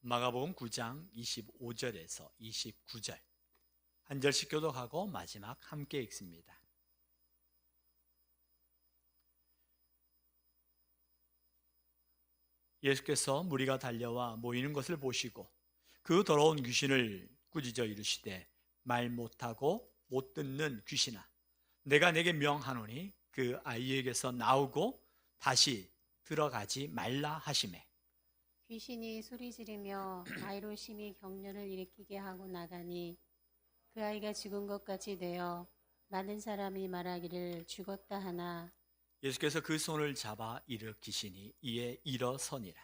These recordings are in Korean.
마가복음 9장 25절에서 29절 한 절씩 교독하고 마지막 함께 읽습니다. 예수께서 무리가 달려와 모이는 것을 보시고 그 더러운 귀신을 꾸짖어 이르시되 말 못하고 못 듣는 귀신아, 내가 내게 명하노니 그 아이에게서 나오고 다시 들어가지 말라 하시매. 귀신이 소리 지르며 아이로 심히 격려를 일으키게 하고 나가니 그 아이가 죽은 것 같이 되어 많은 사람이 말하기를 죽었다 하나 예수께서 그 손을 잡아 일으키시니 이에 일어서니라.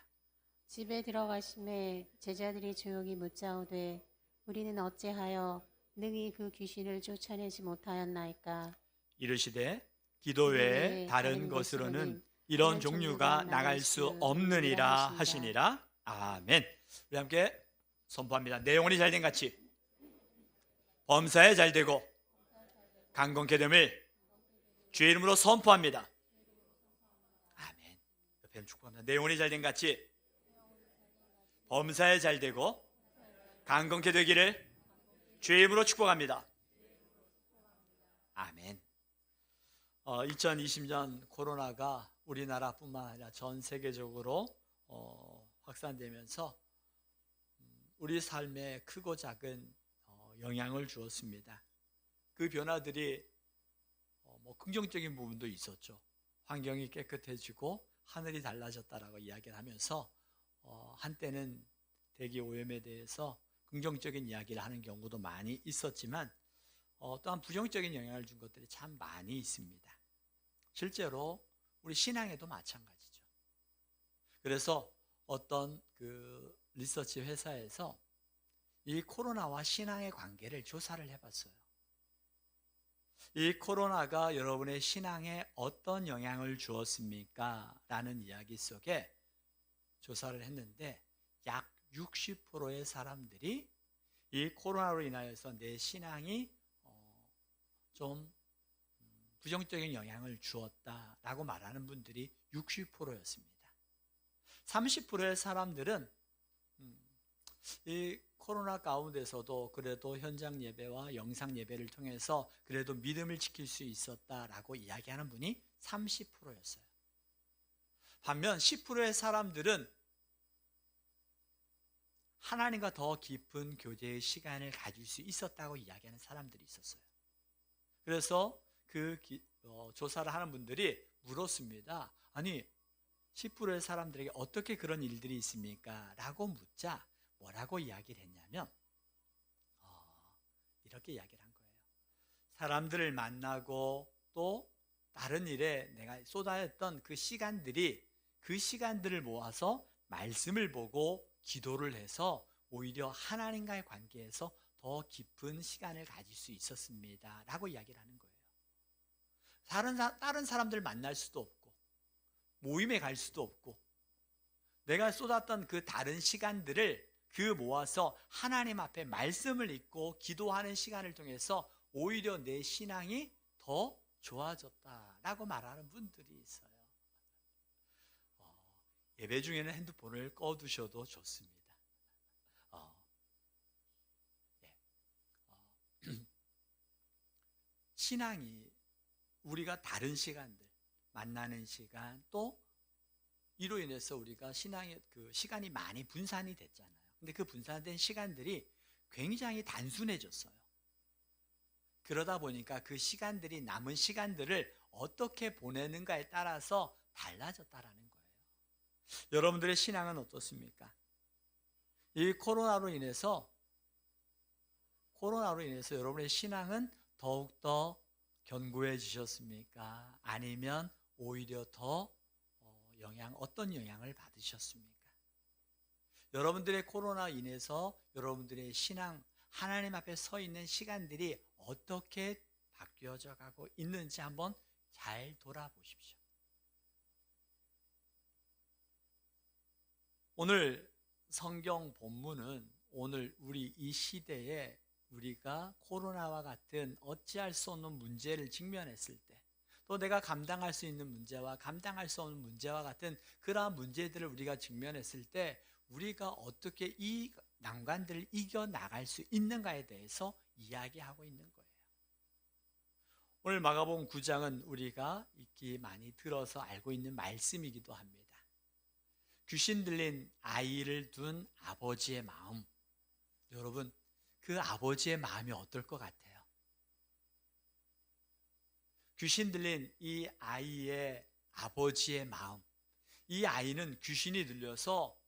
집에 들어가심에 제자들이 조용히 묻자오되 우리는 어찌하여 능히 그 귀신을 쫓아내지 못하였나이까. 이르시되 기도 외에 다른 것으로는 이런 종류가 나갈 수 없느니라 하시니라. 아멘. 우리 함께 선포합니다. 내 영혼이 잘된 같이 범사에 잘되고 강건케 됨을 주의 이름으로 선포합니다. 아멘. 옆에 축복합니다. 내 영혼이 잘된 같이 범사에 잘되고 강건케 되기를 주의 이름으로 축복합니다. 아멘. 2020년 코로나가 우리나라뿐만 아니라 전 세계적으로 확산되면서 우리 삶에 크고 작은 영향을 주었습니다. 그 변화들이 긍정적인 부분도 있었죠. 환경이 깨끗해지고 하늘이 달라졌다라고 이야기를 하면서 한때는 대기 오염에 대해서 긍정적인 이야기를 하는 경우도 많이 있었지만 또한 부정적인 영향을 준 것들이 참 많이 있습니다. 실제로 우리 신앙에도 마찬가지죠. 그래서 어떤 그 리서치 회사에서 이 코로나와 신앙의 관계를 조사를 해봤어요. 이 코로나가 여러분의 신앙에 어떤 영향을 주었습니까? 라는 이야기 속에 조사를 했는데 약 60%의 사람들이 이 코로나로 인하여서 내 신앙이 좀 부정적인 영향을 주었다라고 말하는 분들이 60%였습니다. 30%의 사람들은 이 코로나 가운데서도 그래도 현장 예배와 영상 예배를 통해서 그래도 믿음을 지킬 수 있었다라고 이야기하는 분이 30%였어요. 반면 10%의 사람들은 하나님과 더 깊은 교제의 시간을 가질 수 있었다고 이야기하는 사람들이 있었어요. 그래서 그 조사를 하는 분들이 물었습니다. 아니 10%의 사람들에게 어떻게 그런 일들이 있습니까? 라고 묻자 뭐라고 이야기를 했냐면 이렇게 이야기를 한 거예요. 사람들을 만나고 또 다른 일에 내가 쏟아냈던 그 시간들을 모아서 말씀을 보고 기도를 해서 오히려 하나님과의 관계에서 더 깊은 시간을 가질 수 있었습니다 라고 이야기를 하는 거예요. 다른 사람들 만날 수도 없고 모임에 갈 수도 없고 내가 쏟았던 그 다른 시간들을 모아서 하나님 앞에 말씀을 읽고 기도하는 시간을 통해서 오히려 내 신앙이 더 좋아졌다라고 말하는 분들이 있어요. 예배 중에는 핸드폰을 꺼두셔도 좋습니다. 신앙이 우리가 다른 시간들, 만나는 시간, 또 이로 인해서 우리가 신앙의 그 시간이 많이 분산이 됐잖아요. 근데 그 분산된 시간들이 굉장히 단순해졌어요. 그러다 보니까 그 시간들이 남은 시간들을 어떻게 보내는가에 따라서 달라졌다라는 거예요. 여러분들의 신앙은 어떻습니까? 이 코로나로 인해서 여러분의 신앙은 더욱더 견고해지셨습니까? 아니면 오히려 더 어떤 영향을 받으셨습니까? 여러분들의 코로나 인해서 여러분들의 신앙, 하나님 앞에 서 있는 시간들이 어떻게 바뀌어져 가고 있는지 한번 잘 돌아보십시오. 오늘 성경 본문은 오늘 우리 이 시대에 우리가 코로나와 같은 어찌할 수 없는 문제를 직면했을 때, 또 내가 감당할 수 있는 문제와 감당할 수 없는 문제와 같은 그러한 문제들을 우리가 직면했을 때 우리가 어떻게 이 난관들을 이겨나갈 수 있는가에 대해서 이야기하고 있는 거예요. 오늘 마가복음 9장은 우리가 익히 많이 들어서 알고 있는 말씀이기도 합니다. 귀신 들린 아이를 둔 아버지의 마음. 여러분, 그 아버지의 마음이 어떨 것 같아요? 귀신 들린 이 아이의 아버지의 마음. 이 아이는 귀신이 들려서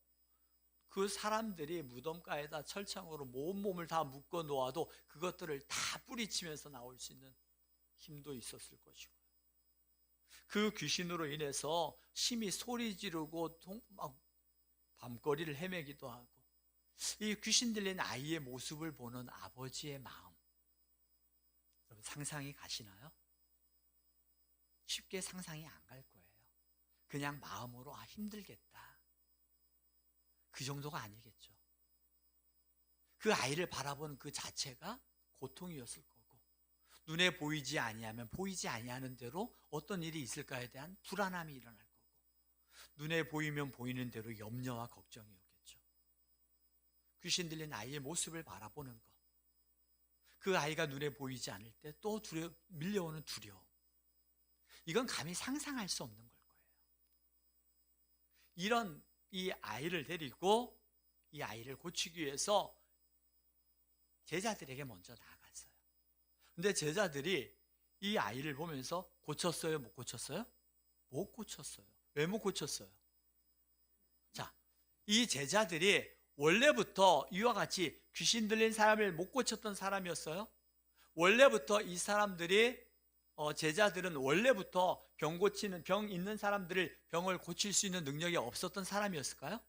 그 사람들이 무덤가에다 철창으로 온몸을 다 묶어 놓아도 그것들을 다 뿌리치면서 나올 수 있는 힘도 있었을 것이고, 그 귀신으로 인해서 심히 소리 지르고 막 밤거리를 헤매기도 하고, 이 귀신 들린 아이의 모습을 보는 아버지의 마음, 여러분 상상이 가시나요? 쉽게 상상이 안 갈 거예요. 그냥 마음으로 힘들겠다, 그 정도가 아니겠죠. 그 아이를 바라보는 그 자체가 고통이었을 거고, 눈에 보이지 아니하면 보이지 아니하는 대로 어떤 일이 있을까에 대한 불안함이 일어날 거고, 눈에 보이면 보이는 대로 염려와 걱정이 오겠죠. 귀신 들린 아이의 모습을 바라보는 것, 그 아이가 눈에 보이지 않을 때 또 밀려오는 두려움, 이건 감히 상상할 수 없는 걸 거예요. 이런 이 아이를 데리고 이 아이를 고치기 위해서 제자들에게 먼저 나아갔어요. 근데 제자들이 이 아이를 보면서 고쳤어요? 못 고쳤어요? 못 고쳤어요. 왜 못 고쳤어요? 자, 이 제자들이 원래부터 이와 같이 귀신 들린 사람을 못 고쳤던 사람이었어요? 원래부터 이 사람들이 제자들은 원래부터 병 있는 사람들을 병을 고칠 수 있는 능력이 없었던 사람이었을까요?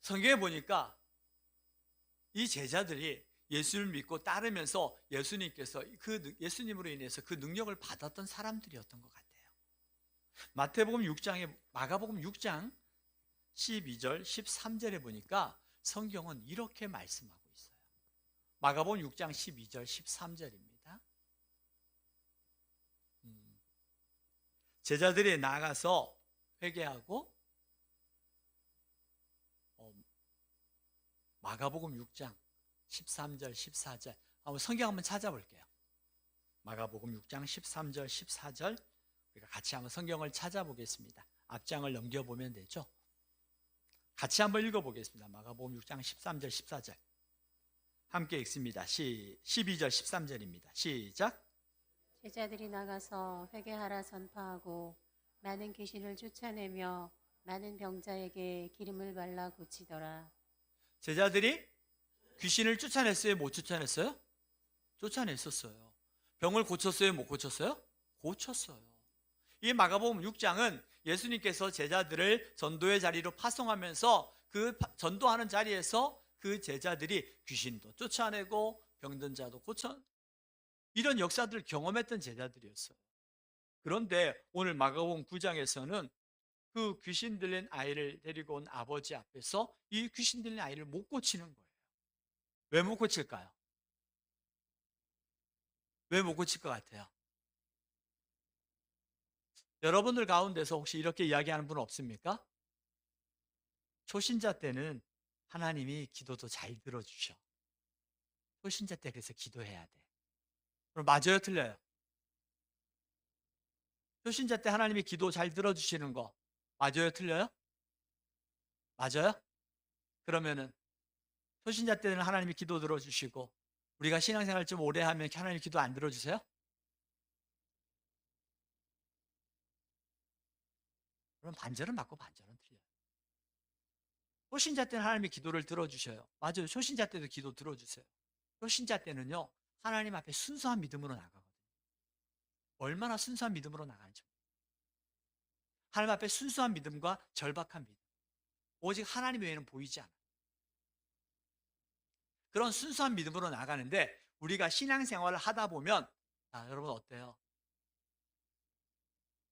성경에 보니까 이 제자들이 예수를 믿고 따르면서 예수님께서 예수님으로 인해서 그 능력을 받았던 사람들이었던 것 같아요. 마가복음 6장 12절 13절에 보니까 성경은 이렇게 말씀하고 있어요. 마가복음 6장 12절 13절입니다. 제자들이 나가서 회개하고, 마가복음 6장 13절 14절 한번 성경 한번 찾아볼게요. 마가복음 6장 13절 14절 우리가 같이 한번 성경을 찾아보겠습니다. 앞장을 넘겨보면 되죠. 같이 한번 읽어보겠습니다. 마가복음 6장 13절 14절 함께 읽습니다. 12절 13절입니다. 시작. 제자들이 나가서 회개하라 선포하고 많은 귀신을 쫓아내며 많은 병자에게 기름을 발라 고치더라. 제자들이 귀신을 쫓아냈어요? 못 쫓아냈어요? 쫓아냈었어요. 병을 고쳤어요? 못 고쳤어요? 고쳤어요. 이 마가복음 6장은 예수님께서 제자들을 전도의 자리로 파송하면서 그 전도하는 자리에서 그 제자들이 귀신도 쫓아내고 병든 자도 고쳐, 이런 역사들을 경험했던 제자들이었어요. 그런데 오늘 마가복음 9장에서는 그 귀신 들린 아이를 데리고 온 아버지 앞에서 이 귀신 들린 아이를 못 고치는 거예요. 왜 못 고칠까요? 왜 못 고칠 것 같아요? 여러분들 가운데서 혹시 이렇게 이야기하는 분 없습니까? 초신자 때는 하나님이 기도도 잘 들어주셔. 초신자 때 그래서 기도해야 돼. 그럼 맞아요, 틀려요? 초신자 때 하나님이 기도 잘 들어주시는 거 맞아요, 틀려요? 맞아요? 그러면은 초신자 때는 하나님이 기도 들어주시고 우리가 신앙생활 좀 오래 하면 하나님 기도 안 들어주세요? 그럼 반절은 맞고 반절은 틀려요. 초신자 때는 하나님이 기도를 들어주셔요. 맞아요. 초신자 때도 기도 들어주세요. 초신자 때는요, 하나님 앞에 순수한 믿음으로 나가거든요. 얼마나 순수한 믿음으로 나가는지. 하나님 앞에 순수한 믿음과 절박한 믿음. 오직 하나님 외에는 보이지 않아요. 그런 순수한 믿음으로 나가는데 우리가 신앙생활을 하다 보면, 여러분 어때요?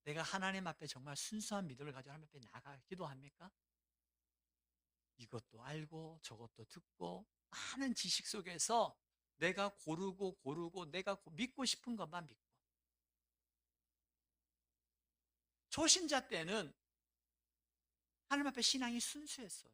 내가 하나님 앞에 정말 순수한 믿음을 가지고 하나님 앞에 나가 기도합니까? 이것도 알고 저것도 듣고 많은 지식 속에서 내가 고르고 내가 믿고 싶은 것만 믿고, 초신자 때는 하나님 앞에 신앙이 순수했어요.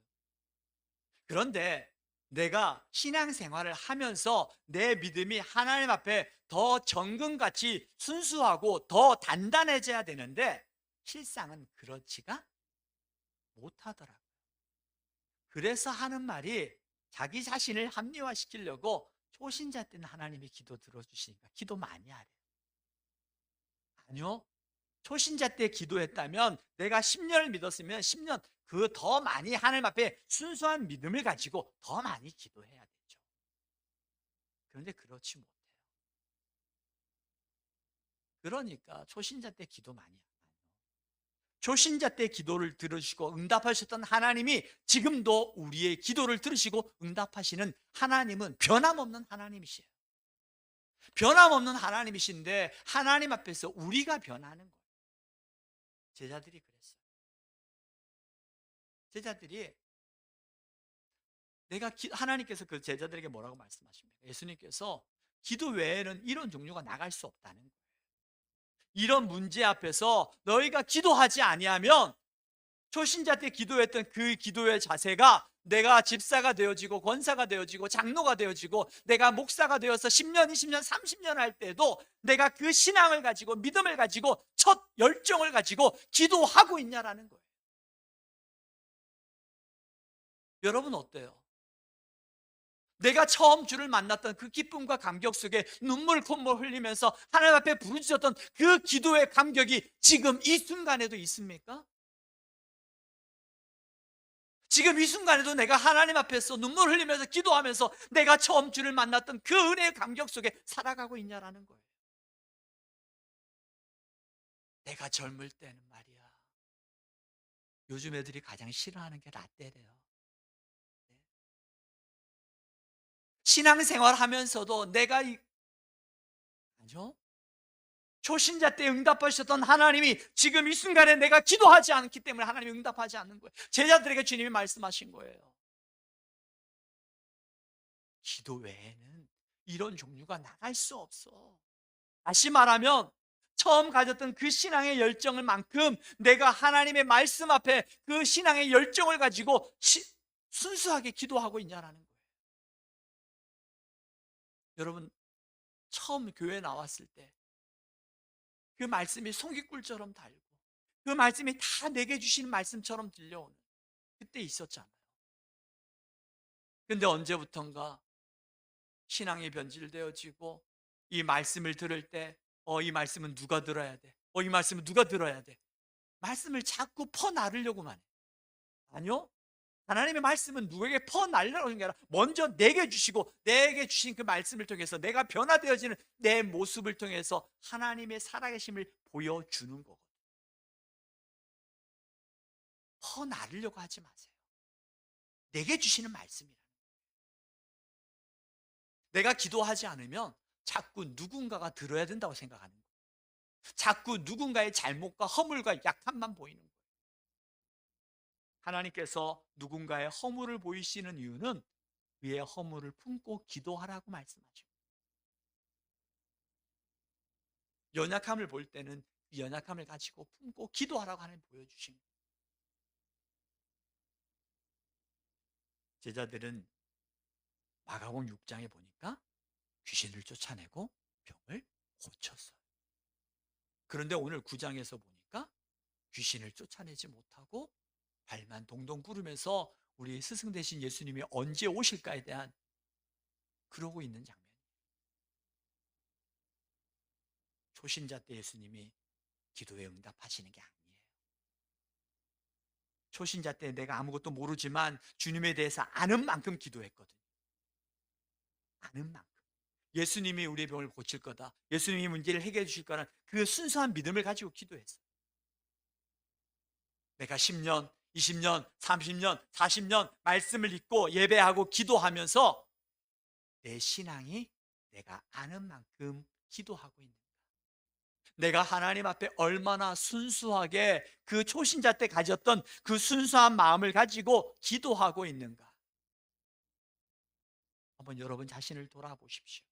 그런데 내가 신앙생활을 하면서 내 믿음이 하나님 앞에 더 정금같이 순수하고 더 단단해져야 되는데 실상은 그렇지가 못하더라고요. 그래서 하는 말이 자기 자신을 합리화시키려고 초신자 때는 하나님이 기도 들어주시니까 기도 많이 하래요. 아니요. 초신자 때 기도했다면 내가 10년을 믿었으면 10년 그 더 많이 하나님 앞에 순수한 믿음을 가지고 더 많이 기도해야 되죠. 그런데 그렇지 못해요. 그러니까 초신자 때 기도 많이 해요. 초신자 때 기도를 들으시고 응답하셨던 하나님이 지금도 우리의 기도를 들으시고 응답하시는 하나님은 변함없는 하나님이시에요. 변함없는 하나님이신데 하나님 앞에서 우리가 변하는 거예요. 제자들이 그랬어요. 제자들이 하나님께서 그 제자들에게 뭐라고 말씀하십니까? 예수님께서 기도 외에는 이런 종류가 나갈 수 없다는 거예요. 이런 문제 앞에서 너희가 기도하지 아니하면 초신자 때 기도했던 그 기도의 자세가 내가 집사가 되어지고 권사가 되어지고 장로가 되어지고 내가 목사가 되어서 10년, 20년, 30년 할 때도 내가 그 신앙을 가지고 믿음을 가지고 첫 열정을 가지고 기도하고 있냐라는 거예요. 여러분 어때요? 내가 처음 주를 만났던 그 기쁨과 감격 속에 눈물 콧물 흘리면서 하나님 앞에 부르짖었던 그 기도의 감격이 지금 이 순간에도 있습니까? 지금 이 순간에도 내가 하나님 앞에서 눈물 흘리면서 기도하면서 내가 처음 주를 만났던 그 은혜의 감격 속에 살아가고 있냐라는 거예요. 내가 젊을 때는 말이야. 요즘 애들이 가장 싫어하는 게 라떼래요. 네. 신앙생활 하면서도 아니죠? 초신자 때 응답하셨던 하나님이 지금 이 순간에 내가 기도하지 않기 때문에 하나님이 응답하지 않는 거예요. 제자들에게 주님이 말씀하신 거예요. 기도 외에는 이런 종류가 나갈 수 없어. 다시 말하면 처음 가졌던 그 신앙의 열정을 만큼 내가 하나님의 말씀 앞에 그 신앙의 열정을 가지고 순수하게 기도하고 있냐라는 거예요. 여러분 처음 교회 나왔을 때 그 말씀이 송이꿀처럼 달고 그 말씀이 다 내게 주시는 말씀처럼 들려오는 그때 있었잖아요. 근데 언제부턴가 신앙이 변질되어지고 이 말씀을 들을 때 이 말씀은 누가 들어야 돼? 이 말씀은 누가 들어야 돼? 말씀을 자꾸 퍼나르려고만 해. 아니요. 하나님의 말씀은 누구에게 퍼날려는 게 아니라 먼저 내게 주시고 내게 주신 그 말씀을 통해서 내가 변화되어지는 내 모습을 통해서 하나님의 살아계심을 보여주는 거거든요. 퍼나르려고 하지 마세요. 내게 주시는 말씀이라는 거예요. 내가 기도하지 않으면 자꾸 누군가가 들어야 된다고 생각하는 거예요. 자꾸 누군가의 잘못과 허물과 약함만 보이는 거예요. 하나님께서 누군가의 허물을 보이시는 이유는 그의 허물을 품고 기도하라고 말씀하죠. 연약함을 볼 때는 그 연약함을 가지고 품고 기도하라고 하나님 보여주신 거예요. 제자들은 마가복음 6장에 보니까 귀신을 쫓아내고 병을 고쳤어요. 그런데 오늘 9장에서 보니까 귀신을 쫓아내지 못하고 발만 동동 구르면서 우리 스승 되신 예수님이 언제 오실까에 대한 그러고 있는 장면. 초신자 때 예수님이 기도에 응답하시는 게 아니에요. 초신자 때 내가 아무것도 모르지만 주님에 대해서 아는 만큼 기도했거든. 아는 만큼. 예수님이 우리의 병을 고칠 거다. 예수님이 문제를 해결해 주실 거라는 그 순수한 믿음을 가지고 기도했어. 내가 10년, 20년, 30년, 40년 말씀을 읽고 예배하고 기도하면서 내 신앙이 내가 아는 만큼 기도하고 있는가? 내가 하나님 앞에 얼마나 순수하게 그 초신자 때 가졌던 그 순수한 마음을 가지고 기도하고 있는가? 한번 여러분 자신을 돌아보십시오.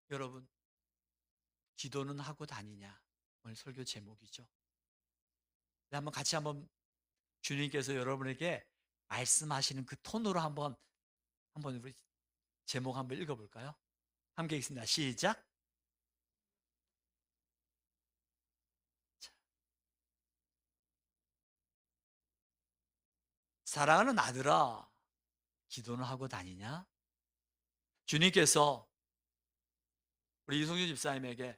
여러분, 기도는 하고 다니냐? 오늘 설교 제목이죠. 한번 같이 한번 주님께서 여러분에게 말씀하시는 그 톤으로 한번 우리 제목 한번 읽어볼까요? 함께 읽습니다. 시작. 사랑하는 아들아, 기도는 하고 다니냐? 주님께서 우리 이성준 집사님에게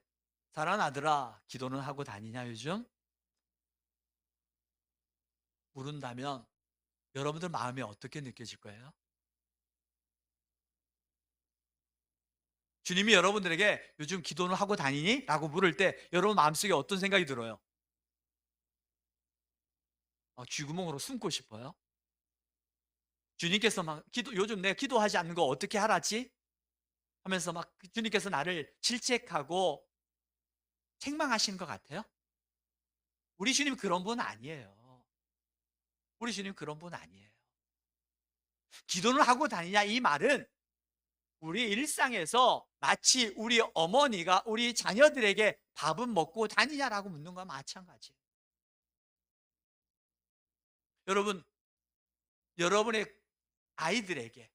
사랑하는 아들아, 기도는 하고 다니냐 요즘? 물은다면 여러분들 마음이 어떻게 느껴질 거예요? 주님이 여러분들에게 요즘 기도는 하고 다니니? 라고 물을 때 여러분 마음속에 어떤 생각이 들어요? 쥐구멍으로 숨고 싶어요? 주님께서 막 요즘 내가 기도하지 않는 거 어떻게 하라지? 하면서 막 주님께서 나를 질책하고 책망하시는 것 같아요? 우리 주님 그런 분 아니에요. 우리 주님 그런 분 아니에요. 기도는 하고 다니냐 이 말은 우리 일상에서 마치 우리 어머니가 우리 자녀들에게 밥은 먹고 다니냐라고 묻는 거와 마찬가지예요. 여러분, 여러분의 아이들에게,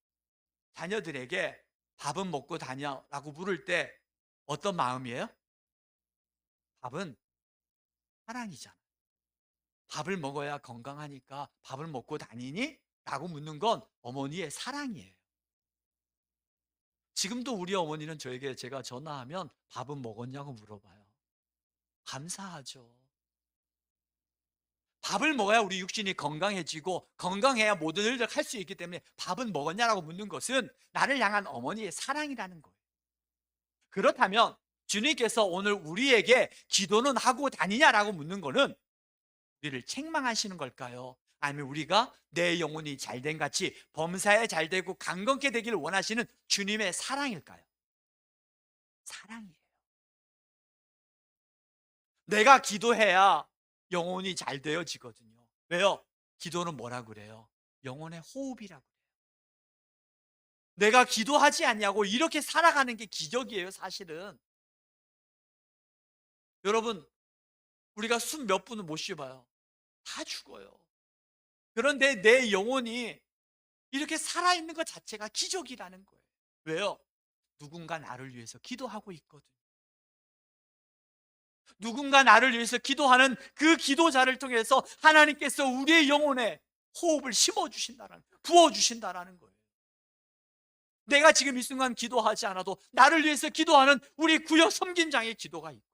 자녀들에게 밥은 먹고 다녀라고 물을 때 어떤 마음이에요? 밥은 사랑이잖아. 밥을 먹어야 건강하니까 밥을 먹고 다니니? 라고 묻는 건 어머니의 사랑이에요. 지금도 우리 어머니는 저에게 제가 전화하면 밥은 먹었냐고 물어봐요. 감사하죠. 밥을 먹어야 우리 육신이 건강해지고 건강해야 모든 일을 할 수 있기 때문에 밥은 먹었냐라고 묻는 것은 나를 향한 어머니의 사랑이라는 거예요. 그렇다면 주님께서 오늘 우리에게 기도는 하고 다니냐라고 묻는 거는 우리를 책망하시는 걸까요? 아니면 우리가 내 영혼이 잘된 같이 범사에 잘되고 강건케 되기를 원하시는 주님의 사랑일까요? 사랑이에요. 내가 기도해야 영혼이 잘 되어지거든요. 왜요? 기도는 뭐라 그래요? 영혼의 호흡이라고 그래요. 내가 기도하지 않냐고 이렇게 살아가는 게 기적이에요, 사실은. 여러분, 우리가 숨 몇 분은 못 쉬어봐요. 다 죽어요. 그런데 내 영혼이 이렇게 살아있는 것 자체가 기적이라는 거예요. 왜요? 누군가 나를 위해서 기도하고 있거든요. 누군가 나를 위해서 기도하는 그 기도자를 통해서 하나님께서 우리의 영혼에 호흡을 심어주신다는, 부어주신다는 거예요. 내가 지금 이 순간 기도하지 않아도 나를 위해서 기도하는 우리 구역 섬김장의 기도가 있고요.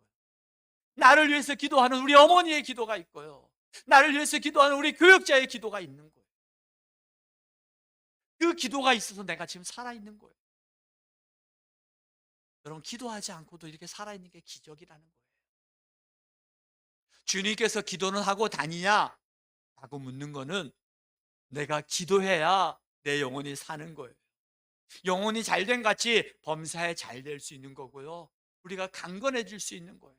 나를 위해서 기도하는 우리 어머니의 기도가 있고요. 나를 위해서 기도하는 우리 교역자의 기도가 있는 거예요. 그 기도가 있어서 내가 지금 살아있는 거예요. 여러분, 기도하지 않고도 이렇게 살아있는 게 기적이라는 거예요. 주님께서 기도는 하고 다니냐? 라고 묻는 거는 내가 기도해야 내 영혼이 사는 거예요. 영혼이 잘된 같이 범사에 잘 될 수 있는 거고요. 우리가 강건해질 수 있는 거예요.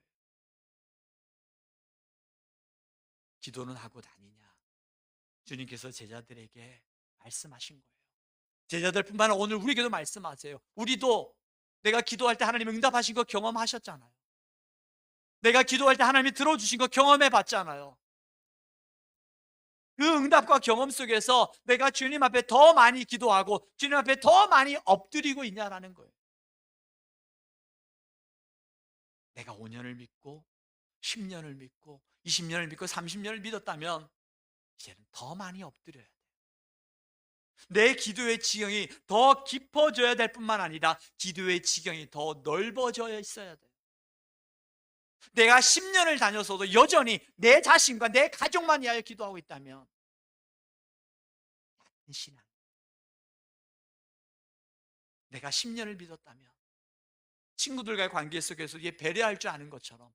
기도는 하고 다니냐? 주님께서 제자들에게 말씀하신 거예요. 제자들뿐만 아니라 오늘 우리에게도 말씀하세요. 우리도 내가 기도할 때 하나님 응답하신 거 경험하셨잖아요. 내가 기도할 때 하나님이 들어주신 거 경험해 봤잖아요. 그 응답과 경험 속에서 내가 주님 앞에 더 많이 기도하고 주님 앞에 더 많이 엎드리고 있냐라는 거예요. 내가 5년을 믿고 10년을 믿고 20년을 믿고 30년을 믿었다면 이제는 더 많이 엎드려야 돼요. 내 기도의 지경이 더 깊어져야 될 뿐만 아니라 기도의 지경이 더 넓어져 있어야 돼요. 내가 10년을 다녀서도 여전히 내 자신과 내 가족만 위하여 기도하고 있다면 얕은 신앙. 내가 10년을 믿었다면 친구들과의 관계 속에서 배려할 줄 아는 것처럼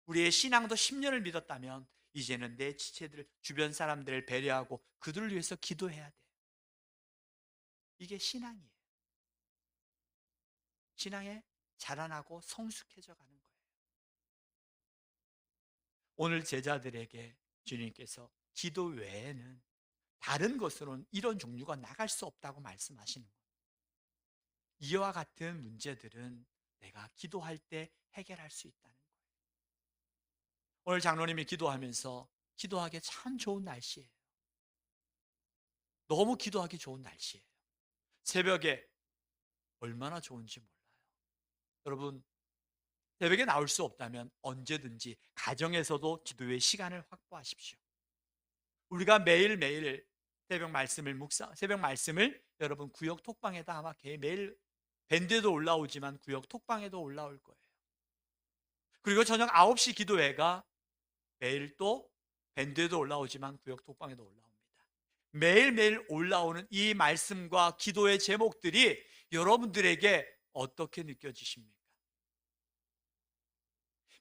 우리의 신앙도 10년을 믿었다면 이제는 내 지체들, 주변 사람들을 배려하고 그들을 위해서 기도해야 돼. 이게 신앙이에요. 신앙에 자라나고 성숙해져 가는 거예요. 오늘 제자들에게 주님께서 기도 외에는 다른 것으로는 이런 종류가 나갈 수 없다고 말씀하시는 거예요. 이와 같은 문제들은 내가 기도할 때 해결할 수 있다는 거예요. 오늘 장로님이 기도하면서 기도하기 참 좋은 날씨예요. 너무 기도하기 좋은 날씨예요. 새벽에 얼마나 좋은지 몰라요. 여러분, 새벽에 나올 수 없다면 언제든지 가정에서도 기도의 시간을 확보하십시오. 우리가 매일매일 새벽 말씀을 여러분 구역 톡방에다 아마 매일 밴드에도 올라오지만 구역 톡방에도 올라올 거예요. 그리고 저녁 9시 기도회가 매일 또 밴드에도 올라오지만 구역 톡방에도 올라옵니다. 매일매일 올라오는 이 말씀과 기도의 제목들이 여러분들에게 어떻게 느껴지십니까?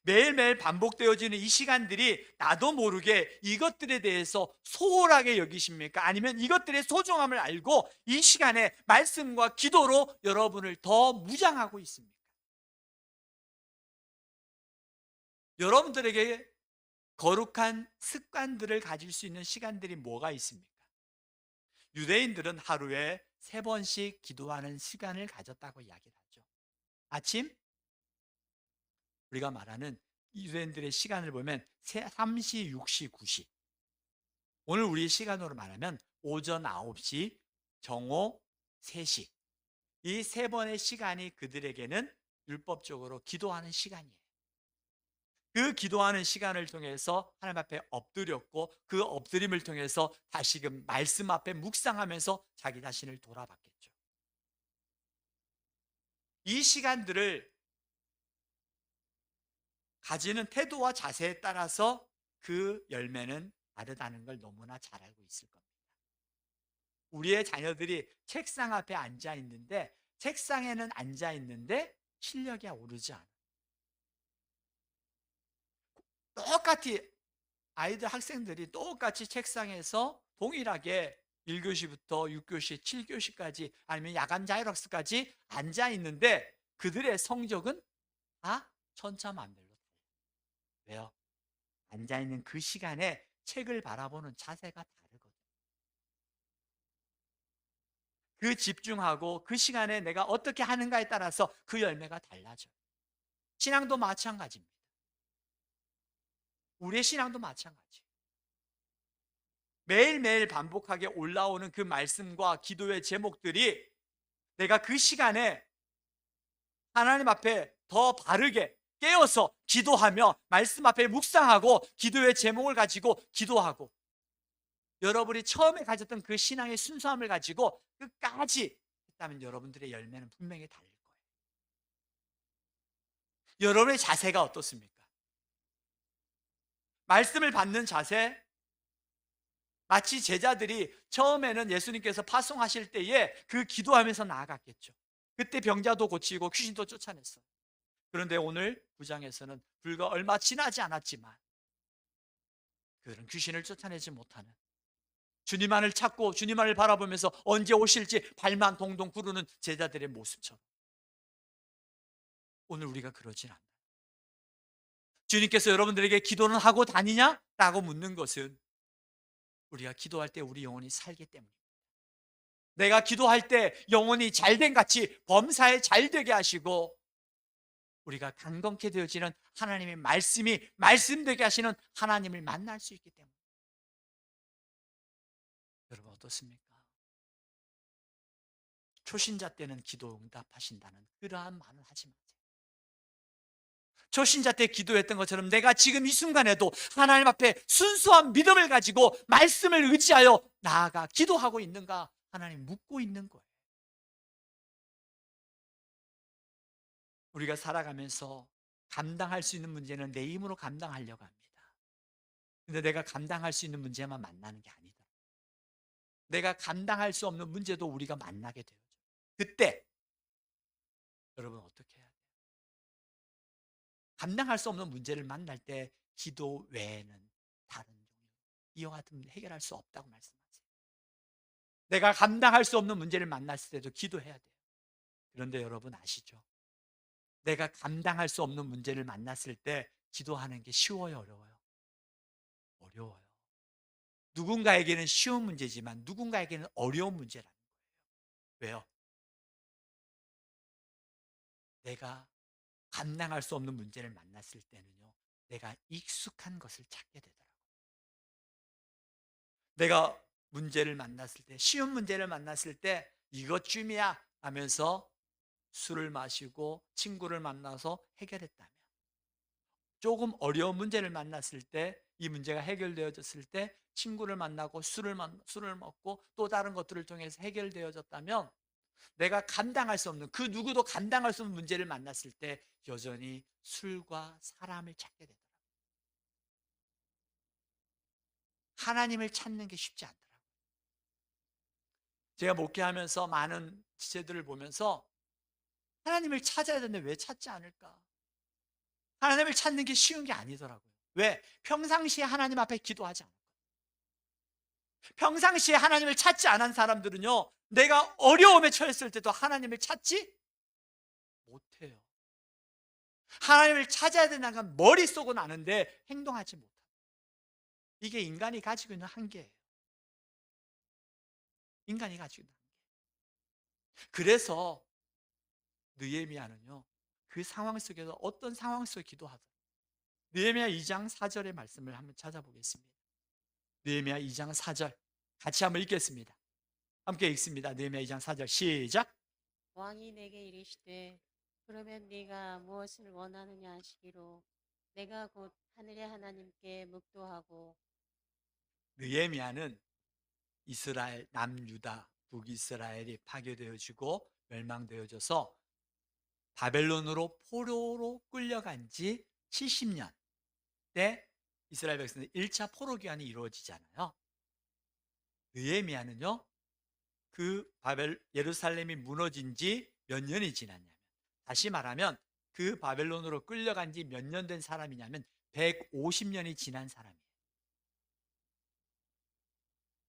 매일매일 반복되어지는 이 시간들이 나도 모르게 이것들에 대해서 소홀하게 여기십니까? 아니면 이것들의 소중함을 알고 이 시간에 말씀과 기도로 여러분을 더 무장하고 있습니까? 여러분들에게 거룩한 습관들을 가질 수 있는 시간들이 뭐가 있습니까? 유대인들은 하루에 3번씩 기도하는 시간을 가졌다고 이야기를 하죠. 아침, 우리가 말하는 유대인들의 시간을 보면 3시, 6시, 9시. 오늘 우리 시간으로 말하면 오전 9시, 정오 3시. 이 3번의 시간이 그들에게는 율법적으로 기도하는 시간이에요. 그 기도하는 시간을 통해서 하나님 앞에 엎드렸고 그 엎드림을 통해서 다시금 말씀 앞에 묵상하면서 자기 자신을 돌아봤겠죠. 이 시간들을 가지는 태도와 자세에 따라서 그 열매는 다르다는 걸 너무나 잘 알고 있을 겁니다. 우리의 자녀들이 책상 앞에 앉아 있는데 책상에는 앉아 있는데 실력이 오르지 않아. 똑같이 아이들 학생들이 똑같이 책상에서 동일하게 1교시부터 6교시, 7교시까지 아니면 야간 자율학습까지 앉아 있는데 그들의 성적은 다 천차만별로 달라요. 왜요? 앉아 있는 그 시간에 책을 바라보는 자세가 다르거든요. 그 집중하고 그 시간에 내가 어떻게 하는가에 따라서 그 열매가 달라져요. 신앙도 마찬가지입니다. 우리의 신앙도 마찬가지예요. 매일매일 반복하게 올라오는 그 말씀과 기도의 제목들이 내가 그 시간에 하나님 앞에 더 바르게 깨어서 기도하며 말씀 앞에 묵상하고 기도의 제목을 가지고 기도하고 여러분이 처음에 가졌던 그 신앙의 순수함을 가지고 끝까지 했다면 여러분들의 열매는 분명히 달릴 거예요. 여러분의 자세가 어떻습니까? 말씀을 받는 자세, 마치 제자들이 처음에는 예수님께서 파송하실 때에 그 기도하면서 나아갔겠죠. 그때 병자도 고치고 귀신도 쫓아냈어요. 그런데 오늘 9장에서는 불과 얼마 지나지 않았지만 그들은 귀신을 쫓아내지 못하는 주님만을 찾고 주님만을 바라보면서 언제 오실지 발만 동동 구르는 제자들의 모습처럼 오늘 우리가 그러진 않아요. 주님께서 여러분들에게 기도는 하고 다니냐? 라고 묻는 것은 우리가 기도할 때 우리 영혼이 살기 때문입니다. 내가 기도할 때 영혼이 잘된 같이 범사에 잘되게 하시고 우리가 강건케 되어지는 하나님의 말씀이 말씀되게 하시는 하나님을 만날 수 있기 때문에 여러분 어떻습니까? 초신자 때는 기도 응답하신다는 그러한 말을 하지 마세요. 초신자 때 기도했던 것처럼 내가 지금 이 순간에도 하나님 앞에 순수한 믿음을 가지고 말씀을 의지하여 나아가 기도하고 있는가 하나님 묻고 있는 거예요. 우리가 살아가면서 감당할 수 있는 문제는 내 힘으로 감당하려고 합니다. 근데 내가 감당할 수 있는 문제만 만나는 게 아니다. 내가 감당할 수 없는 문제도 우리가 만나게 되죠. 그때 여러분 어떻게 해야 돼요? 감당할 수 없는 문제를 만날 때 기도 외에는 다른 종류 이와 같은 해결할 수 없다고 말씀하세요. 내가 감당할 수 없는 문제를 만났을 때도 기도해야 돼요. 그런데 여러분 아시죠? 내가 감당할 수 없는 문제를 만났을 때 기도하는 게 쉬워요, 어려워요? 어려워요. 누군가에게는 쉬운 문제지만 누군가에게는 어려운 문제라는 거예요. 왜요? 내가 감당할 수 없는 문제를 만났을 때는요, 내가 익숙한 것을 찾게 되더라고요. 내가 문제를 만났을 때, 쉬운 문제를 만났을 때 이것쯤이야 하면서 술을 마시고 친구를 만나서 해결했다면, 조금 어려운 문제를 만났을 때, 이 문제가 해결되어졌을 때 친구를 만나고 술을 먹고 또 다른 것들을 통해서 해결되어졌다면, 내가 감당할 수 없는, 그 누구도 감당할 수 없는 문제를 만났을 때 여전히 술과 사람을 찾게 되더라고요. 하나님을 찾는 게 쉽지 않더라고요. 제가 목회하면서 많은 지체들을 보면서 하나님을 찾아야 되는데 왜 찾지 않을까? 하나님을 찾는 게 쉬운 게 아니더라고요. 왜? 평상시에 하나님 앞에 기도하지 않아요. 평상시에 하나님을 찾지 않은 사람들은요, 내가 어려움에 처했을 때도 하나님을 찾지 못해요. 하나님을 찾아야 된다는 건 머릿속은 아는데 행동하지 못해요. 이게 인간이 가지고 있는 한계예요. 인간이 가지고 있는 한계. 그래서 느헤미야는요, 그 상황 속에서 어떤 상황 속에 기도하더라고요. 느헤미야 2장 4절의 말씀을 한번 찾아보겠습니다. 느헤미야 2장 4절 같이 한번 읽겠습니다. 함께 읽습니다. 느헤미야 2장 4절 시작. 왕이 내게 이르시되 그러면 네가 무엇을 원하느냐 하시기로 내가 곧 하늘의 하나님께 묵도하고. 느헤미야는 이스라엘 남유다 북이스라엘이 파괴되어지고 멸망되어져서 바벨론으로 포로로 끌려간 지 70년 때 이스라엘 백성들 1차 포로 귀환이 이루어지잖아요. 느헤미야는요, 그 예루살렘이 무너진 지 몇 년이 지났냐면, 다시 말하면 그 바벨론으로 끌려간 지 몇 년 된 사람이냐면 150년이 지난 사람이에요.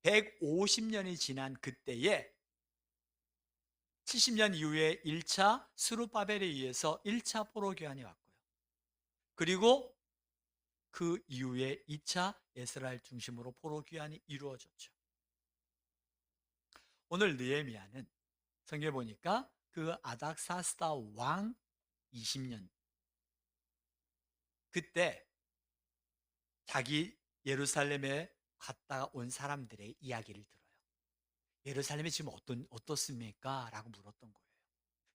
150년이 지난 그때에 70년 이후에 1차 스룹바벨에 의해서 1차 포로 교환이 왔고요. 그리고 그 이후에 2차 이스라엘 중심으로 포로 귀환이 이루어졌죠. 오늘 느헤미야는 성경에 보니까 그 아닥사스다 왕 20년, 그때 자기 예루살렘에 갔다 온 사람들의 이야기를 들어요. 예루살렘이 지금 어떻습니까? 라고 물었던 거예요.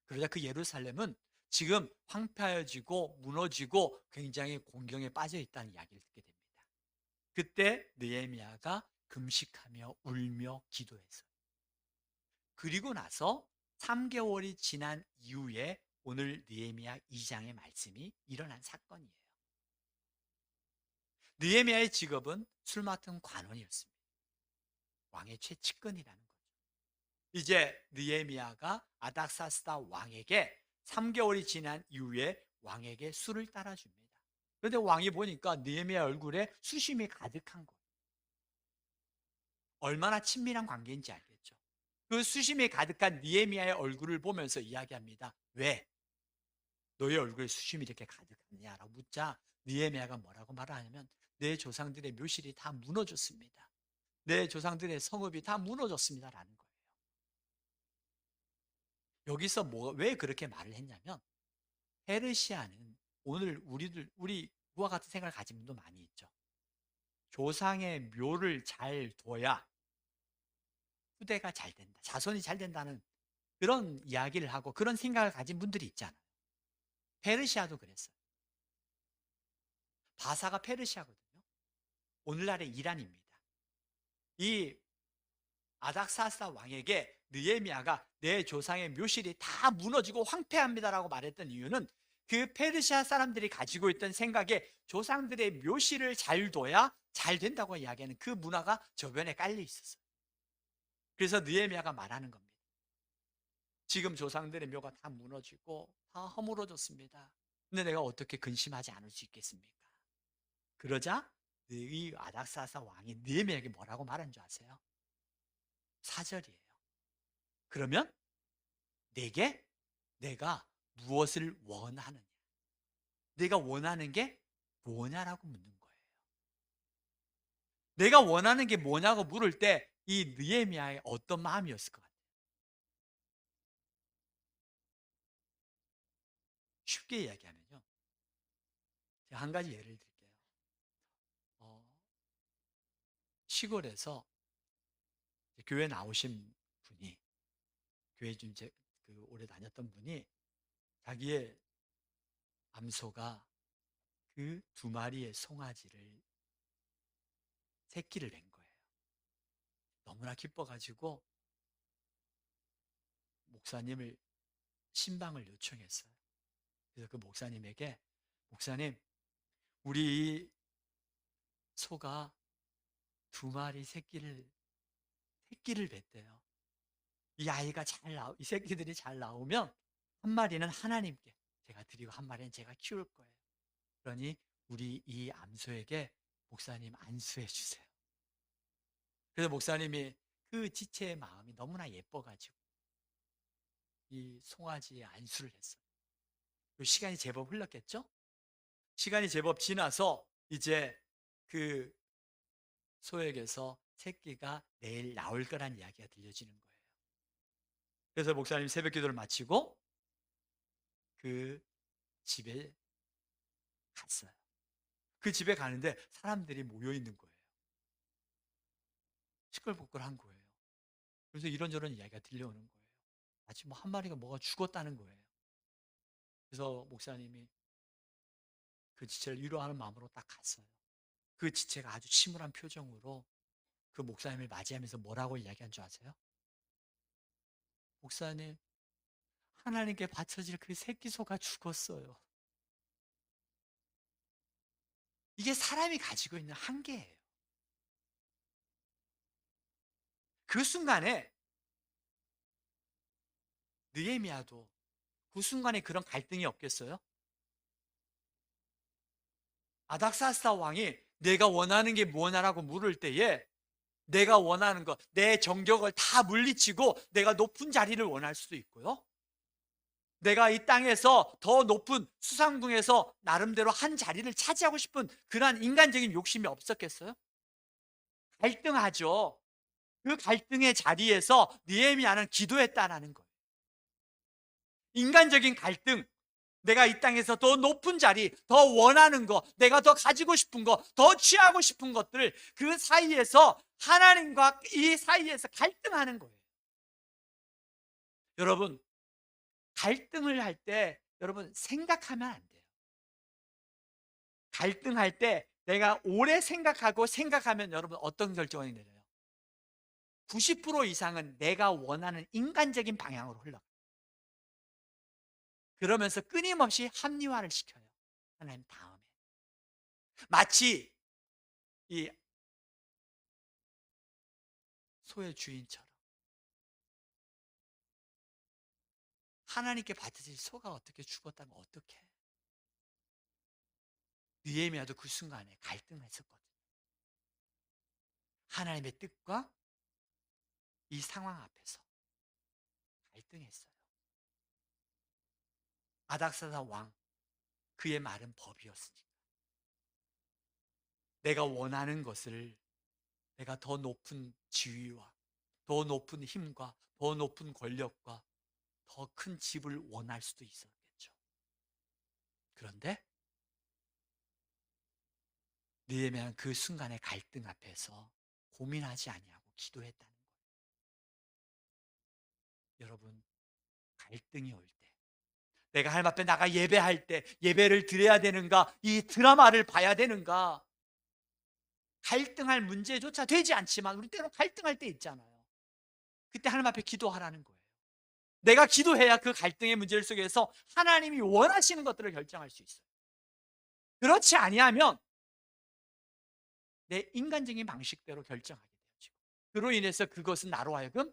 그러자 그 예루살렘은 지금 황폐해지고 무너지고 굉장히 공경에 빠져 있다는 이야기를 듣게 됩니다. 그때 느헤미야가 금식하며 울며 기도했어요. 그리고 나서 3개월이 지난 이후에 오늘 느헤미야 2장의 말씀이 일어난 사건이에요. 느헤미야의 직업은 술 맡은 관원이었습니다. 왕의 최측근이라는 거죠. 이제 느헤미야가 아닥사스다 왕에게 3개월이 지난 이후에 왕에게 술을 따라줍니다. 그런데 왕이 보니까 느헤미야 얼굴에 수심이 가득한 거예요. 얼마나 친밀한 관계인지 알겠죠. 그 수심이 가득한 느헤미야의 얼굴을 보면서 이야기합니다. 왜? 너의 얼굴에 수심이 이렇게 가득하냐라고 묻자 느헤미야가 뭐라고 말하냐면, 내 조상들의 묘실이 다 무너졌습니다. 내 조상들의 성읍이 다 무너졌습니다라는 거예요. 여기서 왜 그렇게 말을 했냐면, 페르시아는 오늘 우리와 같은 생각을 가진 분도 많이 있죠. 조상의 묘를 잘 둬야 후대가 잘 된다, 자손이 잘 된다는 그런 이야기를 하고 그런 생각을 가진 분들이 있잖아요. 페르시아도 그랬어요. 바사가 페르시아거든요. 오늘날의 이란입니다. 이 아닥사스다 왕에게 느헤미야가 내 조상의 묘실이 다 무너지고 황폐합니다라고 말했던 이유는, 그 페르시아 사람들이 가지고 있던 생각에 조상들의 묘실을 잘 둬야 잘 된다고 이야기하는 그 문화가 저변에 깔려 있었어요. 그래서 느헤미야가 말하는 겁니다. 지금 조상들의 묘가 다 무너지고 다 허물어졌습니다. 근데 내가 어떻게 근심하지 않을 수 있겠습니까? 그러자 이 아닥사스다 왕이 느헤미야에게 뭐라고 말한 줄 아세요? 4절이에요. 그러면 내게 내가 무엇을 원하느냐? 내가 원하는 게 뭐냐라고 묻는 거예요. 내가 원하는 게 뭐냐고 물을 때 이 느헤미야의 어떤 마음이었을 것 같아요? 쉽게 이야기하면요, 제가 한 가지 예를 들게요. 어, 시골에서 교회 나오신 분이, 교회 좀 오래 다녔던 분이 자기의 암소가 그 2마리의 송아지를 새끼를 낸 거예요. 너무나 기뻐가지고 목사님을 신방을 요청했어요. 그래서 그 목사님에게, 목사님, 우리 이 소가 2마리 새끼를 냈대요. 이 새끼들이 잘 나오면 1마리는 하나님께 제가 드리고 1마리는 제가 키울 거예요. 그러니 우리 이 암소에게 목사님 안수해 주세요. 그래서 목사님이 그 지체의 마음이 너무나 예뻐가지고 이 송아지에 안수를 했어요. 시간이 제법 흘렀겠죠? 시간이 제법 지나서 이제 그 소에게서 새끼가 내일 나올 거란 이야기가 들려지는 거예요. 그래서 목사님 새벽 기도를 마치고 그 집에 갔어요. 그 집에 가는데 사람들이 모여 있는 거예요. 시끌벅걸한 거예요. 그래서 이런저런 이야기가 들려오는 거예요. 마치 1마리가 뭐가 죽었다는 거예요. 그래서 목사님이 그 지체를 위로하는 마음으로 딱 갔어요. 그 지체가 아주 침울한 표정으로 그 목사님을 맞이하면서 뭐라고 이야기한 줄 아세요? 목사님, 하나님께 바쳐질 그 새끼 소가 죽었어요. 이게 사람이 가지고 있는 한계예요. 그 순간에 느헤미야도 그 순간에 그런 갈등이 없겠어요? 아닥사스다 왕이 내가 원하는 게 뭐냐라고 물을 때에 내가 원하는 것, 내 정격을 다 물리치고 내가 높은 자리를 원할 수도 있고요. 내가 이 땅에서 더 높은 수상궁에서 나름대로 한 자리를 차지하고 싶은 그러한 인간적인 욕심이 없었겠어요? 갈등하죠. 그 갈등의 자리에서 느헤미야는 기도했다라는 거예요. 인간적인 갈등, 내가 이 땅에서 더 높은 자리, 더 원하는 거, 내가 더 가지고 싶은 거, 더 취하고 싶은 것들을 그 사이에서 하나님과 이 사이에서 갈등하는 거예요. 여러분, 갈등을 할 때 여러분 생각하면 안 돼요. 갈등할 때 내가 오래 생각하면 여러분 어떤 결정이 내려요? 90% 이상은 내가 원하는 인간적인 방향으로 흘러가요. 그러면서 끊임없이 합리화를 시켜요. 하나님 다음에. 마치 이 소의 주인처럼 하나님께 바쳐질 소가 어떻게 죽었다면 어떡해? 느헤미야도 그 순간에 갈등했었거든요. 하나님의 뜻과 이 상황 앞에서 갈등했어요. 아닥사다 왕, 그의 말은 법이었으니까. 내가 원하는 것을 내가 더 높은 지위와 더 높은 힘과 더 높은 권력과 더 큰 집을 원할 수도 있었겠죠. 그런데 느헤미야는 그 순간의 갈등 앞에서 고민하지 아니하고 기도했다는 거예요. 여러분, 갈등이 올 때, 내가 하나님 앞에 나가 예배할 때 예배를 드려야 되는가, 이 드라마를 봐야 되는가, 갈등할 문제조차 되지 않지만 우리 때로 갈등할 때 있잖아요. 그때 하나님 앞에 기도하라는 거예요. 내가 기도해야 그 갈등의 문제 속에서 하나님이 원하시는 것들을 결정할 수 있어요. 그렇지 아니하면 내 인간적인 방식대로 결정하게 되어지고, 그로 인해서 그것은 나로 하여금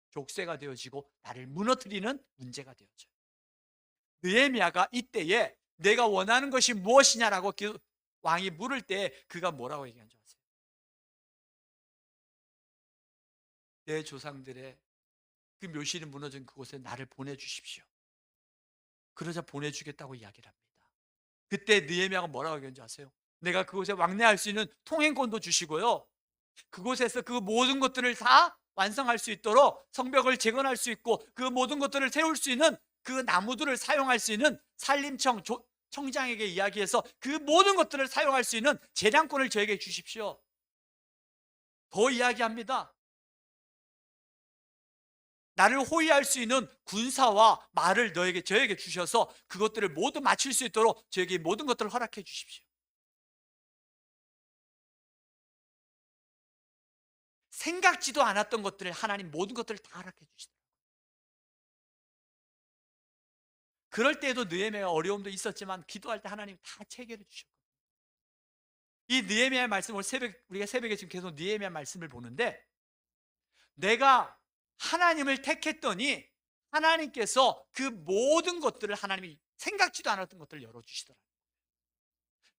족쇄가 되어지고 나를 무너뜨리는 문제가 되어져요. 느헤미야가 이때에 내가 원하는 것이 무엇이냐라고 왕이 물을 때 그가 뭐라고 얘기한 줄 아세요? 내 조상들의 그 묘실이 무너진 그곳에 나를 보내주십시오. 그러자 보내주겠다고 이야기를 합니다. 그때 느헤미야가 뭐라고 얘기한 줄 아세요? 내가 그곳에 왕래할 수 있는 통행권도 주시고요, 그곳에서 그 모든 것들을 다 완성할 수 있도록 성벽을 재건할 수 있고 그 모든 것들을 세울 수 있는 그 나무들을 사용할 수 있는 산림청 청장에게 이야기해서 그 모든 것들을 사용할 수 있는 재량권을 저에게 주십시오. 더 이야기합니다. 나를 호위할 수 있는 군사와 말을 저에게 주셔서 그것들을 모두 마칠 수 있도록 저에게 모든 것들을 허락해 주십시오. 생각지도 않았던 것들을 하나님 모든 것들을 다 허락해 주시더라고요. 그럴 때에도 느헤미야가 어려움도 있었지만 기도할 때 하나님 다 체결해 주셨거든요. 이 느헤미야의 말씀을 우리가 새벽에 지금 계속 느헤미야 말씀을 보는데, 내가 하나님을 택했더니 하나님께서 그 모든 것들을 하나님이 생각지도 않았던 것들을 열어주시더라고요.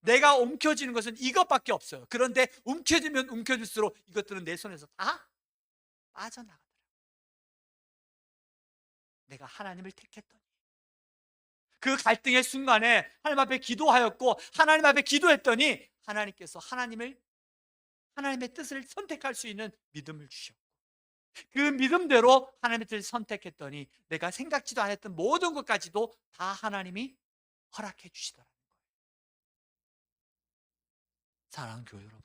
내가 움켜쥐는 것은 이것밖에 없어요. 그런데 움켜쥐면 움켜질수록 이것들은 내 손에서 다 빠져나가더라고요. 내가 하나님을 택했더니. 그 갈등의 순간에 하나님 앞에 기도하였고 하나님 앞에 기도했더니 하나님께서 하나님의 뜻을 선택할 수 있는 믿음을 주셨고, 그 믿음대로 하나님의 뜻을 선택했더니 내가 생각지도 않았던 모든 것까지도 다 하나님이 허락해 주시더라고요. 사랑하는 교회 여러분,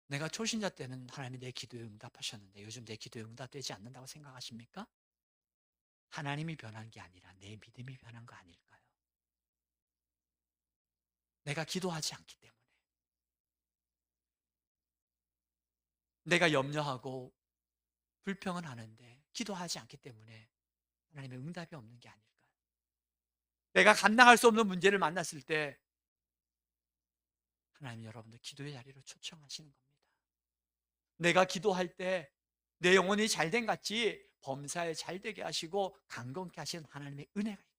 내가 초신자 때는 하나님이 내 기도에 응답하셨는데 요즘 내 기도에 응답되지 않는다고 생각하십니까? 하나님이 변한 게 아니라 내 믿음이 변한 거 아닐까요? 내가 기도하지 않기 때문에, 내가 염려하고 불평은 하는데 기도하지 않기 때문에 하나님의 응답이 없는 게 아닐까요? 내가 감당할 수 없는 문제를 만났을 때 하나님 여러분들 기도의 자리로 초청하시는 겁니다. 내가 기도할 때 내 영혼이 잘된 같이 범사에 잘되게 하시고 강건케 하시는 하나님의 은혜가 있거든요.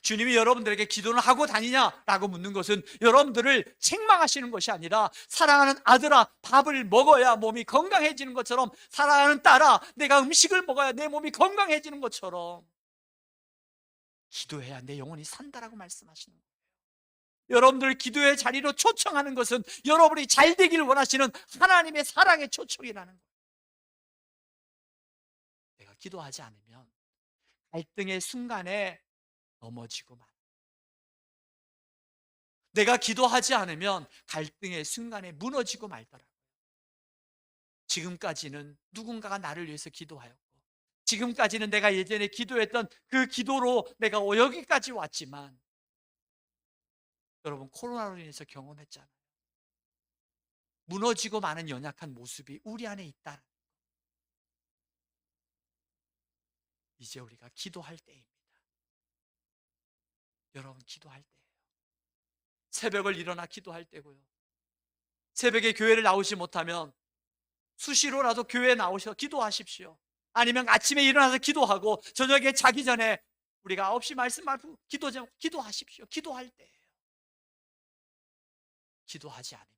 주님이 여러분들에게 기도는 하고 다니냐라고 묻는 것은 여러분들을 책망하시는 것이 아니라, 사랑하는 아들아 밥을 먹어야 몸이 건강해지는 것처럼, 사랑하는 딸아 내가 음식을 먹어야 내 몸이 건강해지는 것처럼 기도해야 내 영혼이 산다라고 말씀하시는 거예요. 여러분들 기도의 자리로 초청하는 것은 여러분이 잘 되기를 원하시는 하나님의 사랑의 초청이라는 거예요. 내가 기도하지 않으면 갈등의 순간에 넘어지고 말, 내가 기도하지 않으면 갈등의 순간에 무너지고 말더라고요. 지금까지는 누군가가 나를 위해서 기도하였고, 지금까지는 내가 예전에 기도했던 그 기도로 내가 여기까지 왔지만, 여러분 코로나로 인해서 경험했잖아요. 무너지고 마는 연약한 모습이 우리 안에 있다. 이제 우리가 기도할 때입니다. 여러분 기도할 때예요. 새벽을 일어나 기도할 때고요. 새벽에 교회를 나오지 못하면 수시로라도 교회에 나오셔서 기도하십시오. 아니면 아침에 일어나서 기도하고 저녁에 자기 전에 우리가 9시 말씀하고 기도하십시오. 기도할 때예요. 기도하지 않으면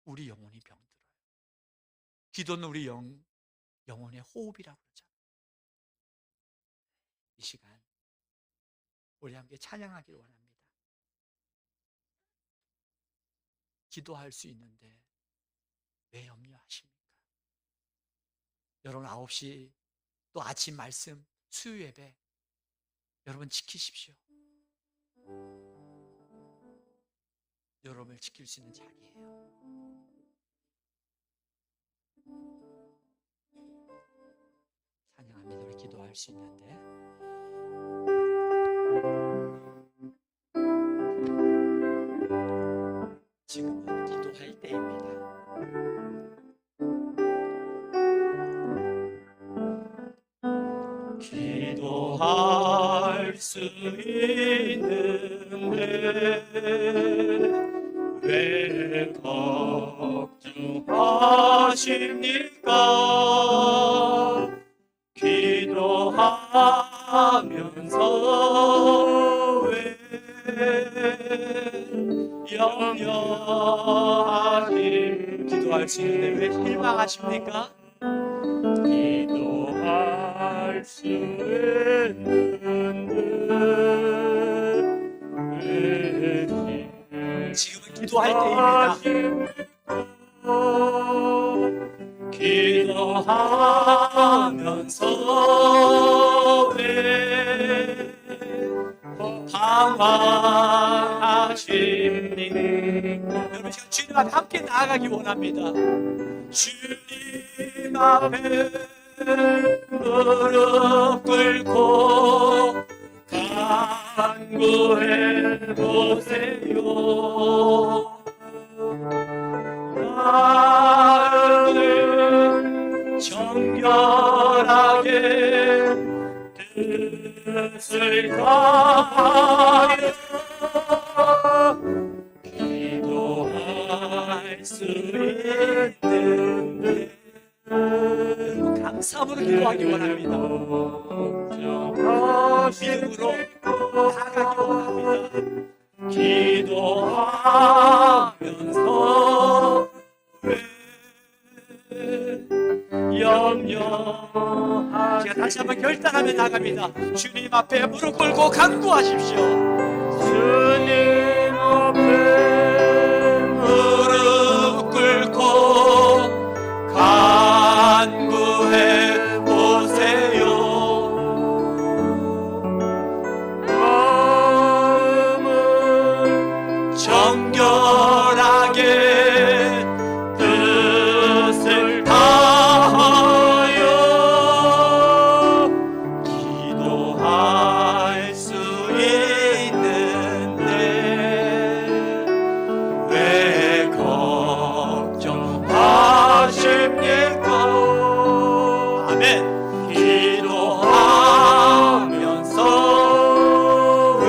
우리 영혼이 병들어요. 기도는 우리 영혼의 호흡이라고 그러잖아요. 이 시간 우리 함께 찬양하기를 원합니다. 기도할 수 있는데 왜 염려하십니까? 여러분 9시 또 아침 말씀 수요 예배 여러분 지키십시오. 여러분을 지킬 수 있는 자리예요. 찬양합니다. 우리 기도할 수 있는데 지금은 기도할 때입니다. 기도할 수 있는데 왜 걱정하십니까? 기도하면서 왜 염려하십니까? 기도할 수 있는데 왜 실망하십니까? 기도할 수 있는데 지금은 기도할 때입니다. 기도하면서 왜 방황하십니까? 여러분 지금 주님 앞에 함께 나아가기 원합니다. 주님 주님 앞에 무릎 꿇고 간구해 보세요. 마음을 정결하게 뜻을 다하여 기도할 수 있는데 여러분 감사함으로 기도하기 원합니다. 믿음으로 나아가기 원합니다. 기도하면서 염려하지 제가 다시 한번 결단하며 나갑니다. 주님 앞에 무릎 꿇고 간구하십시오. 주님 앞에 무릎 꿇고 간구해 보세요. 마음을 정결하게 뜻을 다하여 기도할 수 있는데 왜 걱정하십니까? 아멘. 기도하면서 왜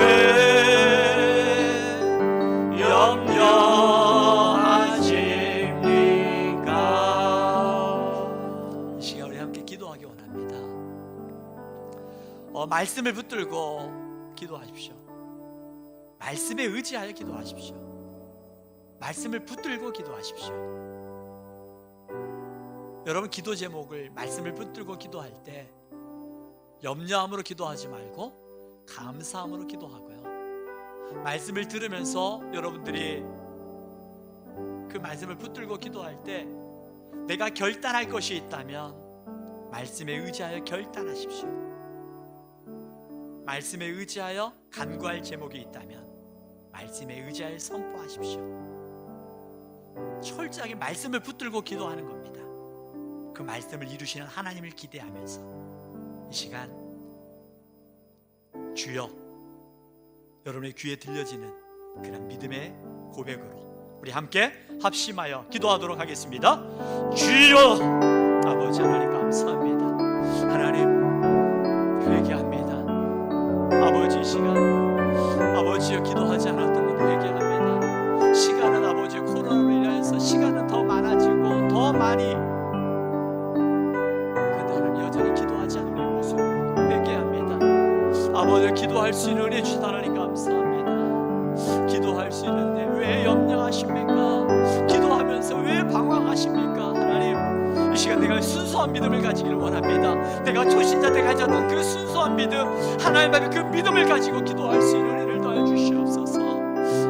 염려하십니까? 이 시간 우리 함께 기도하기 원합니다. 말씀을 붙들고 기도하십시오. 말씀에 의지하여 기도하십시오. 말씀을 붙들고 기도하십시오. 여러분 기도 제목을 말씀을 붙들고 기도할 때 염려함으로 기도하지 말고 감사함으로 기도하고요. 말씀을 들으면서 여러분들이 그 말씀을 붙들고 기도할 때 내가 결단할 것이 있다면 말씀에 의지하여 결단하십시오. 말씀에 의지하여 간구할 제목이 있다면 말씀에 의지하여 선포하십시오. 철저하게 말씀을 붙들고 기도하는 겁니다. 그 말씀을 이루시는 하나님을 기대하면서 이 시간 주여 여러분의 귀에 들려지는 그런 믿음의 고백으로 우리 함께 합심하여 기도하도록 하겠습니다. 주여 아버지 하나님 감사합니다. 하나님 회개합니다. 아버지 이 시간 아버지여 기도하지 않았던 것도 회개합니다. 시간은 아버지 코로나로 인해서 시간은 더 많아지고 더 많이 그런데 하나님 여전히 기도하지 않는 우리의 모습 회개합니다. 아버지 기도할 수 있는 은혜 주신 하나님 감사합니다. 기도할 수 있는데 왜 염려하십니까? 기도하면서 왜 방황하십니까? 하나님 이 시간 내가 순수한 믿음을 가지기를 원합니다. 내가 초신자 때 가졌던 그 순수한 믿음 하나님 앞에 그 믿음을 가지고 기도할 수 있는 은혜를 더해 주시옵소서.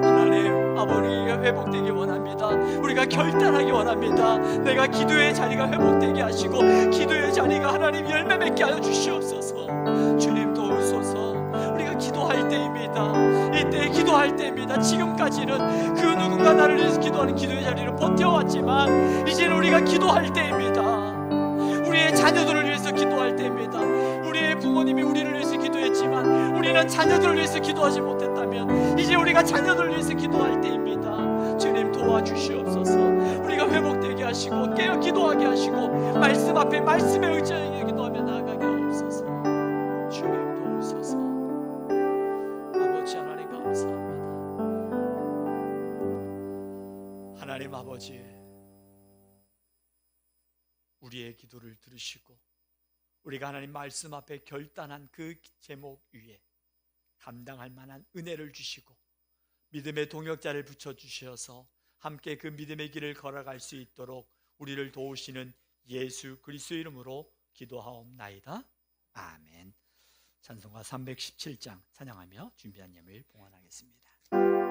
하나님 아버지가 회복되기 원합니다. 우리가 결단하기 원합니다. 내가 기도의 자리가 회복되게 하시고 기도의 자리가 하나님 열매 맺게 하여 주시옵소서. 주님 도우소서. 우리가 기도할 때입니다. 이때 기도할 때입니다. 지금까지는 그 누군가 나를 위해서 기도하는 기도의 자리를 버텨왔지만 이제는 우리가 기도할 때입니다. 우리의 자녀들을 위해서 기도할 때입니다. 우리의 부모님이 우리를 위해서 기도했지만 우리는 자녀들을 위해서 기도하지 못했다면 이제 우리가 자녀들을 위해서 기도할 때입니다. 주님 도와주시옵소서. 우리가 회복되게 하시고 깨어 기도하게 하시고 말씀 앞에 말씀에 의지하여 기도하며 나아가게 하옵소서. 주님 도우소서. 아버지 하나님 감사합니다. 하나님 아버지 우리의 기도를 들으시고 우리가 하나님 말씀 앞에 결단한 그 제목 위에 감당할 만한 은혜를 주시고 믿음의 동역자를 붙여주셔서 함께 그 믿음의 길을 걸어갈 수 있도록 우리를 도우시는 예수 그리스도의 이름으로 기도하옵나이다. 아멘. 찬송가 317장 찬양하며 준비한 예물 봉헌하겠습니다.